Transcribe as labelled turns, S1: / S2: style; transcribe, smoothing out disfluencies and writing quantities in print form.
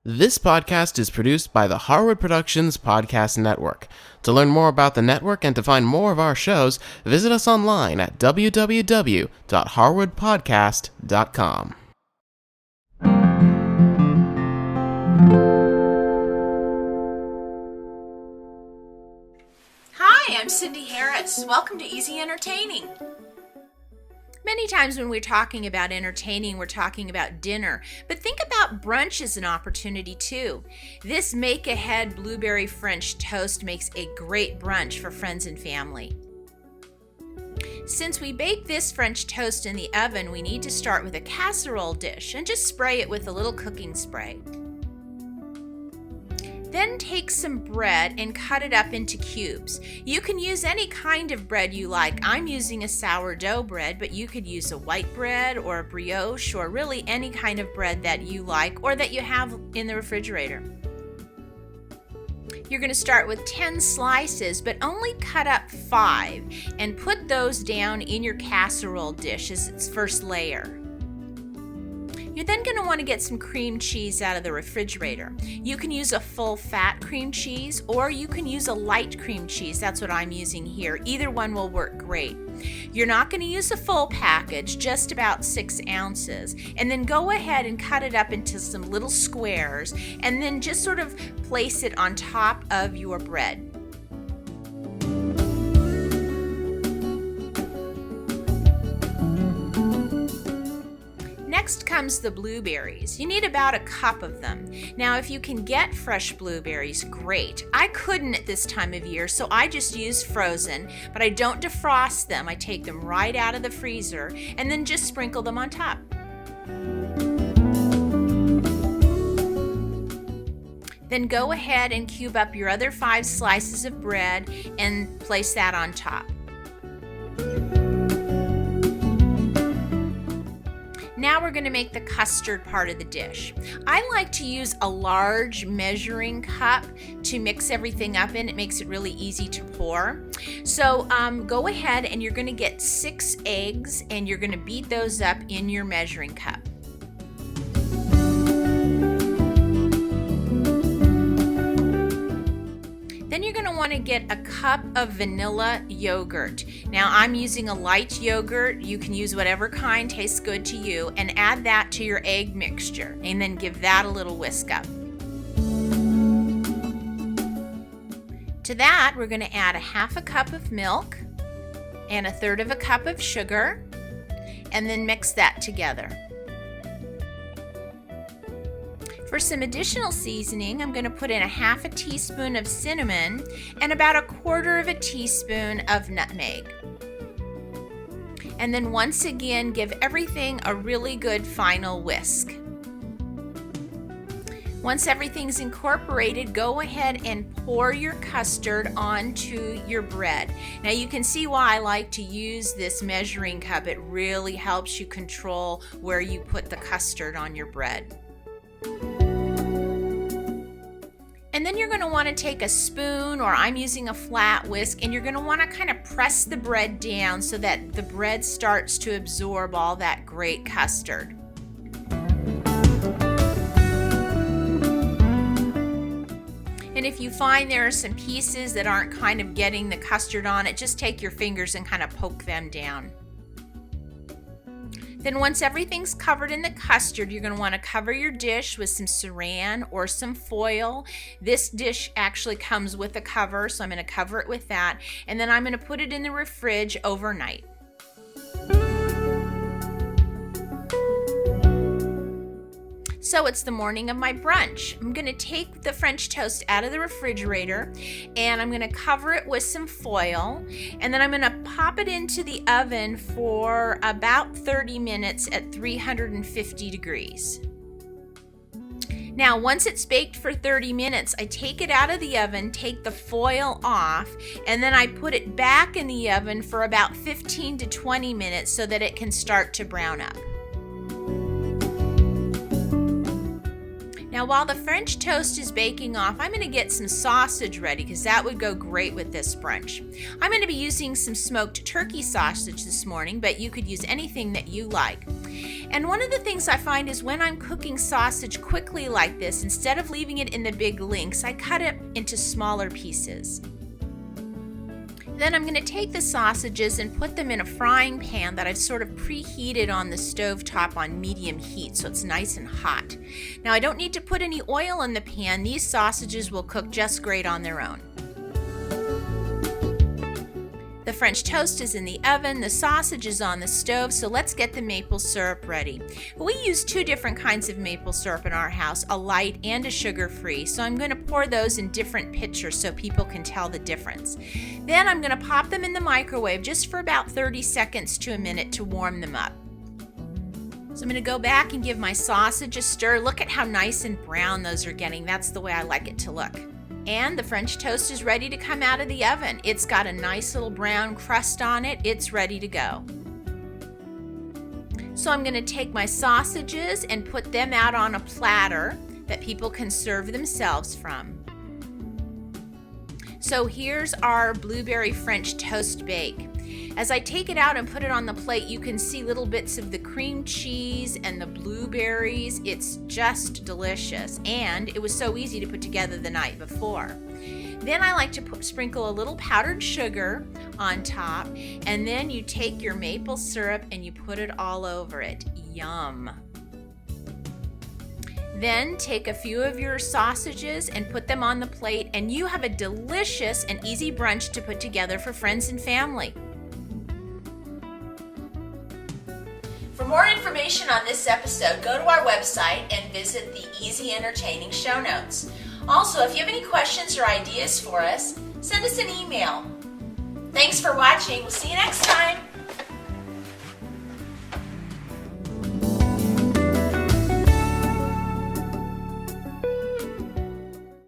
S1: This podcast is produced by the Harwood Productions Podcast Network. To learn more about the network and to find more of our shows, visit us online at www.harwoodpodcast.com.
S2: Hi, I'm Cindy Harris. Welcome to Easy Entertaining. Many times when we're talking about entertaining, we're talking about dinner, but think about brunch as an opportunity too. This make-ahead blueberry French toast makes a great brunch for friends and family. Since we bake this French toast in the oven, we need to start with a casserole dish and just spray it with a little cooking spray. Then take some bread and cut it up into cubes. You can use any kind of bread you like. I'm using a sourdough bread, but you could use a white bread or a brioche or really any kind of bread that you like or that you have in the refrigerator. You're going to start with 10 slices, but only cut up 5 and put those down in your casserole dish as its first layer. You're then going to want to get some cream cheese out of the refrigerator. You can use a full fat cream cheese or you can use a light cream cheese. That's what I'm using here. Either one will work great. You're not going to use a full package, just about 6 ounces. And then go ahead and cut it up into some little squares and then just sort of place it on top of your bread. Next comes the blueberries. You need about a cup of them. Now, if you can get fresh blueberries, great. I couldn't at this time of year, so I just use frozen, but I don't defrost them. I take them right out of the freezer and then just sprinkle them on top. Then go ahead and cube up your other 5 slices of bread and place that on top. Now we're going to make the custard part of the dish. I like to use a large measuring cup to mix everything up in. It makes it really easy to pour. So go ahead and you're going to get 6 eggs and you're going to beat those up in your measuring cup. Then you're going to want to get a cup of vanilla yogurt. Now I'm using a light yogurt. You can use whatever kind tastes good to you, and add that to your egg mixture and then give that a little whisk up. To that, we're going to add a half a cup of milk and a third of a cup of sugar and then mix that together. For some additional seasoning, I'm going to put in a half a teaspoon of cinnamon and about a quarter of a teaspoon of nutmeg. And then once again, give everything a really good final whisk. Once everything's incorporated, go ahead and pour your custard onto your bread. Now you can see why I like to use this measuring cup. It really helps you control where you put the custard on your bread. And then you're going to want to take a spoon, or I'm using a flat whisk, and you're going to want to kind of press the bread down so that the bread starts to absorb all that great custard. And if you find there are some pieces that aren't kind of getting the custard on it, just take your fingers and kind of poke them down. Then once everything's covered in the custard, you're going to want to cover your dish with some saran or some foil. This dish actually comes with a cover, so I'm going to cover it with that. And then I'm going to put it in the fridge overnight. So it's the morning of my brunch. I'm going to take the French toast out of the refrigerator and I'm going to cover it with some foil, and then I'm going to pop it into the oven for about 30 minutes at 350 degrees. Now, once it's baked for 30 minutes, I take it out of the oven, take the foil off, and then I put it back in the oven for about 15 to 20 minutes so that it can start to brown up. Now, while the French toast is baking off, I'm going to get some sausage ready because that would go great with this brunch. I'm going to be using some smoked turkey sausage this morning, but you could use anything that you like. And one of the things I find is when I'm cooking sausage quickly like this, instead of leaving it in the big links, I cut it into smaller pieces. Then I'm going to take the sausages and put them in a frying pan that I've sort of preheated on the stove top on medium heat so it's nice and hot. Now I don't need to put any oil in the pan. These sausages will cook just great on their own. The French toast is in the oven, the sausage is on the stove, so let's get the maple syrup ready. We use 2 different kinds of maple syrup in our house, a light and a sugar-free, so I'm going to pour those in different pitchers so people can tell the difference. Then I'm going to pop them in the microwave just for about 30 seconds to a minute to warm them up. So I'm going to go back and give my sausage a stir. Look at how nice and brown those are getting. That's the way I like it to look. And the French toast is ready to come out of the oven. It's got a nice little brown crust on it. It's ready to go. So I'm going to take my sausages and put them out on a platter that people can serve themselves from. So here's our blueberry French toast bake. As I take it out and put it on the plate, you can see little bits of the cream cheese and the blueberries. It's just delicious, and it was so easy to put together the night before. Then I like to sprinkle a little powdered sugar on top, and then you take your maple syrup and you put it all over it. Yum! Then take a few of your sausages and put them on the plate, and you have a delicious and easy brunch to put together for friends and family. For more information on this episode, go to our website and visit the Easy Entertaining show notes. Also, if you have any questions or ideas for us, send us an email. Thanks for watching. We'll see you next time.